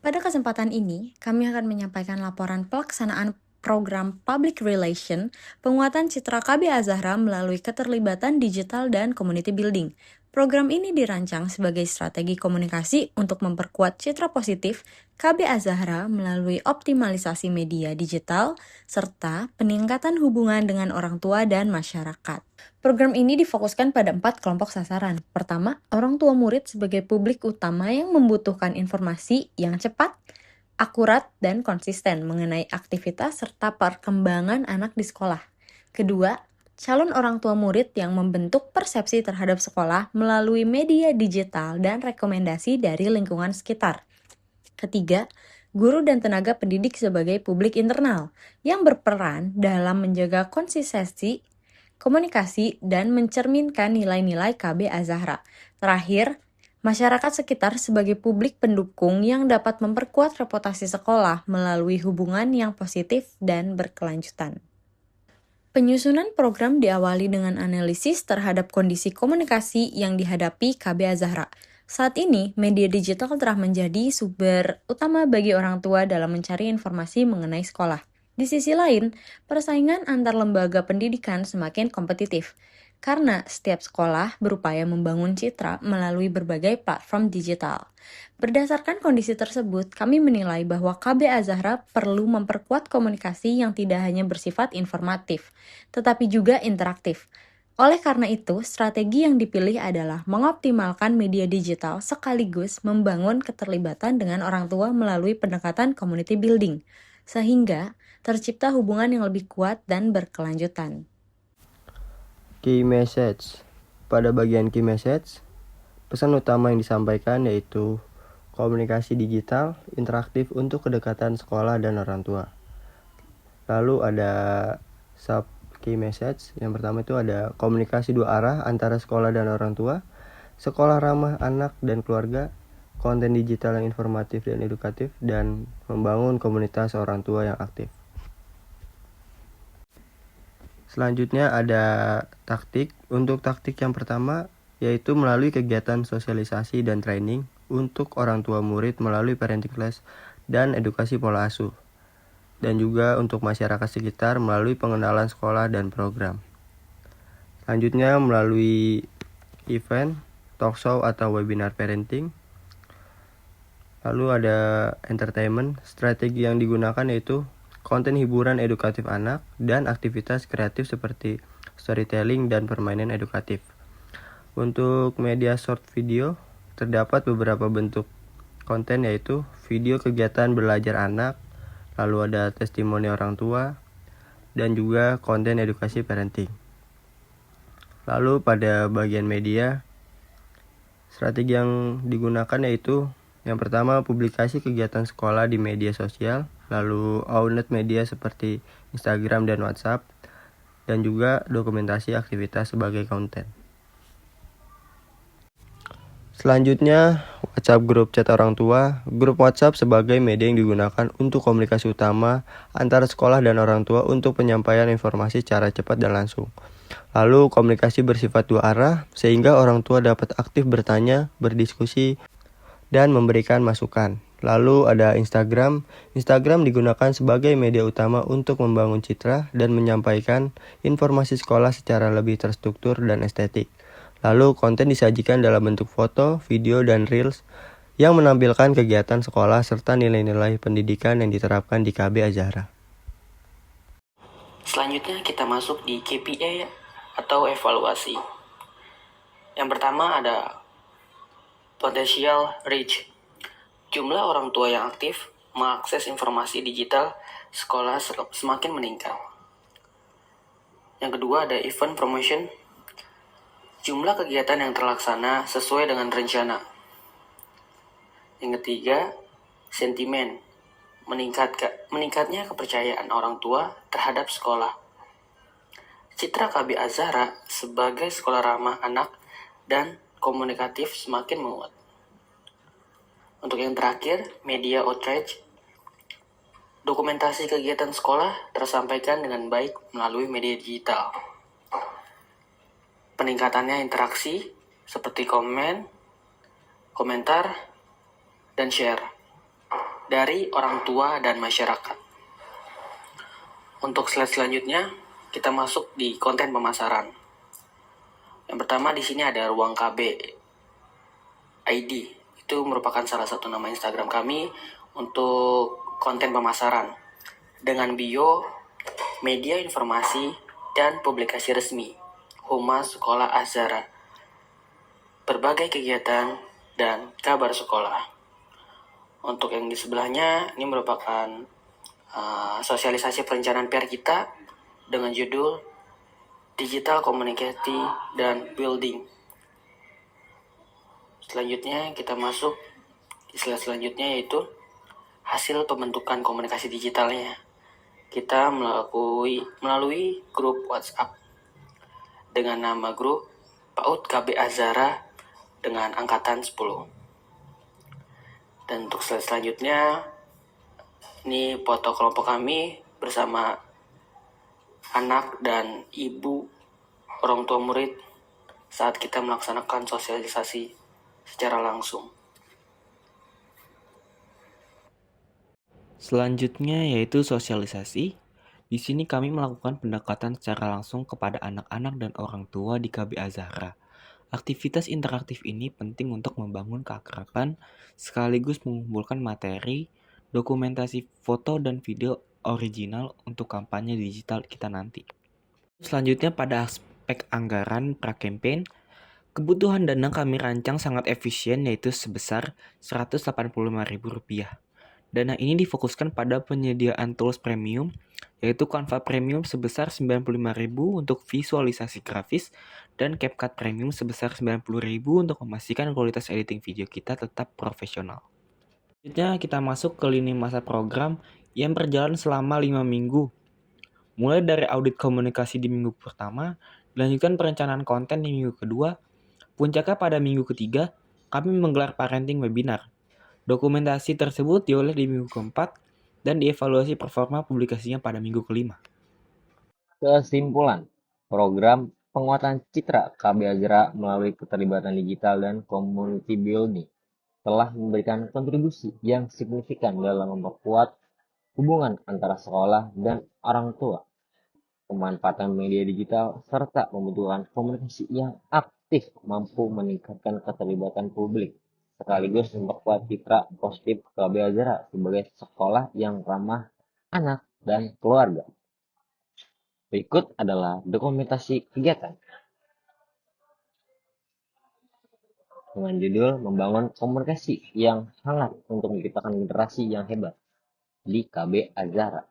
Pada kesempatan ini, kami akan menyampaikan laporan pelaksanaan program Public Relation penguatan citra KB Azahra melalui keterlibatan digital dan community building. Program ini dirancang sebagai strategi komunikasi untuk memperkuat citra positif KB Azahra melalui optimalisasi media digital serta peningkatan hubungan dengan orang tua dan masyarakat. Program ini difokuskan pada 4 kelompok sasaran. Pertama, orang tua murid sebagai publik utama yang membutuhkan informasi yang cepat, akurat, dan konsisten mengenai aktivitas serta perkembangan anak di sekolah. Kedua, calon orang tua murid yang membentuk persepsi terhadap sekolah melalui media digital dan rekomendasi dari lingkungan sekitar. Ketiga, guru dan tenaga pendidik sebagai publik internal yang berperan dalam menjaga konsistensi komunikasi, dan mencerminkan nilai-nilai KB Azahra. Terakhir, masyarakat sekitar sebagai publik pendukung yang dapat memperkuat reputasi sekolah melalui hubungan yang positif dan berkelanjutan. Penyusunan program diawali dengan analisis terhadap kondisi komunikasi yang dihadapi KB Azahra. Saat ini, media digital telah menjadi sumber utama bagi orang tua dalam mencari informasi mengenai sekolah. Di sisi lain, persaingan antar lembaga pendidikan semakin kompetitif, karena setiap sekolah berupaya membangun citra melalui berbagai platform digital. Berdasarkan kondisi tersebut, kami menilai bahwa KB Azahra perlu memperkuat komunikasi yang tidak hanya bersifat informatif, tetapi juga interaktif. Oleh karena itu, strategi yang dipilih adalah mengoptimalkan media digital sekaligus membangun keterlibatan dengan orang tua melalui pendekatan community building, sehingga tercipta hubungan yang lebih kuat dan berkelanjutan. Key message. Pada bagian key message, pesan utama yang disampaikan yaitu komunikasi digital interaktif untuk kedekatan sekolah dan orang tua. Lalu ada sub key message. Yang pertama itu ada komunikasi dua arah antara sekolah dan orang tua, sekolah ramah anak dan keluarga, konten digital yang informatif dan edukatif, dan membangun komunitas orang tua yang aktif. Selanjutnya ada taktik. Untuk taktik yang pertama yaitu melalui kegiatan sosialisasi dan training untuk orang tua murid melalui parenting class dan edukasi pola asuh. Dan juga untuk masyarakat sekitar melalui pengenalan sekolah dan program. Selanjutnya melalui event, talk show atau webinar parenting. Lalu ada entertainment. Strategi yang digunakan yaitu konten hiburan edukatif anak dan aktivitas kreatif seperti storytelling dan permainan edukatif. Untuk media short video, terdapat beberapa bentuk konten yaitu video kegiatan belajar anak, lalu ada testimoni orang tua, dan juga konten edukasi parenting. Lalu pada bagian media, strategi yang digunakan yaitu yang pertama publikasi kegiatan sekolah di media sosial, lalu owned media seperti Instagram dan WhatsApp, dan juga dokumentasi aktivitas sebagai konten. Selanjutnya, WhatsApp grup chat orang tua. Grup WhatsApp sebagai media yang digunakan untuk komunikasi utama antara sekolah dan orang tua untuk penyampaian informasi secara cepat dan langsung. Lalu komunikasi bersifat dua arah sehingga orang tua dapat aktif bertanya, berdiskusi, dan memberikan masukan. Lalu ada Instagram. Instagram digunakan sebagai media utama untuk membangun citra dan menyampaikan informasi sekolah secara lebih terstruktur dan estetik. Lalu konten disajikan dalam bentuk foto, video, dan reels yang menampilkan kegiatan sekolah serta nilai-nilai pendidikan yang diterapkan di KB Azahra. Selanjutnya kita masuk di KPI atau evaluasi. Yang pertama ada potential reach. Jumlah orang tua yang aktif mengakses informasi digital sekolah semakin meningkat. Yang kedua ada event promotion. Jumlah kegiatan yang terlaksana sesuai dengan rencana. Yang ketiga, sentimen. Meningkatnya kepercayaan orang tua terhadap sekolah. Citra KB Azahra sebagai sekolah ramah anak dan komunikatif semakin menguat. Untuk yang terakhir, media outreach. Dokumentasi kegiatan sekolah tersampaikan dengan baik melalui media digital. Peningkatannya interaksi seperti komen, komentar, dan share. dari orang tua dan masyarakat. Untuk slide selanjutnya, kita masuk di konten pemasaran. Yang pertama di sini ada ruang KB ID. Itu merupakan salah satu nama Instagram kami untuk konten pemasaran dengan bio, media informasi, dan publikasi resmi Humas Sekolah Azhara, berbagai kegiatan, dan kabar sekolah. Untuk yang di sebelahnya, ini merupakan sosialisasi perencanaan PR kita dengan judul Digital Community dan Building. Selanjutnya kita masuk di slide selanjutnya, yaitu hasil pembentukan komunikasi digitalnya. Kita melalui grup WhatsApp dengan nama grup PAUD KB Azhara dengan angkatan 10. Dan untuk slide selanjutnya, ini foto kelompok kami bersama anak dan ibu orang tua murid saat kita melaksanakan sosialisasi secara langsung. Selanjutnya yaitu sosialisasi. Di sini kami melakukan pendekatan secara langsung kepada anak-anak dan orang tua di KB Azhara. Aktivitas interaktif ini penting untuk membangun keakraban sekaligus mengumpulkan materi, dokumentasi foto dan video original untuk kampanye digital kita nanti. Selanjutnya pada aspek anggaran pra-campaign, kebutuhan dana kami rancang sangat efisien yaitu sebesar Rp185.000. Dana ini difokuskan pada penyediaan tools premium, yaitu Canva Premium sebesar Rp95.000 untuk visualisasi grafis dan CapCut Premium sebesar Rp90.000 untuk memastikan kualitas editing video kita tetap profesional. Selanjutnya kita masuk ke lini masa program yang berjalan selama 5 minggu. Mulai dari audit komunikasi di minggu pertama, dilanjutkan perencanaan konten di minggu kedua, puncaknya pada minggu ketiga, kami menggelar parenting webinar. Dokumentasi tersebut diolah di minggu keempat dan dievaluasi performa publikasinya pada minggu kelima. Kesimpulan, program penguatan citra KB Azhara melalui keterlibatan digital dan community building telah memberikan kontribusi yang signifikan dalam memperkuat hubungan antara sekolah dan orang tua. Pemanfaatan media digital serta membutuhkan komunikasi yang aktif mampu meningkatkan keterlibatan publik, sekaligus memperkuat citra positif KB Azhara sebagai sekolah yang ramah anak dan keluarga. Berikut adalah dokumentasi kegiatan dengan judul Membangun Komunikasi yang Hangat untuk Menciptakan Generasi yang Hebat di KB Azhara.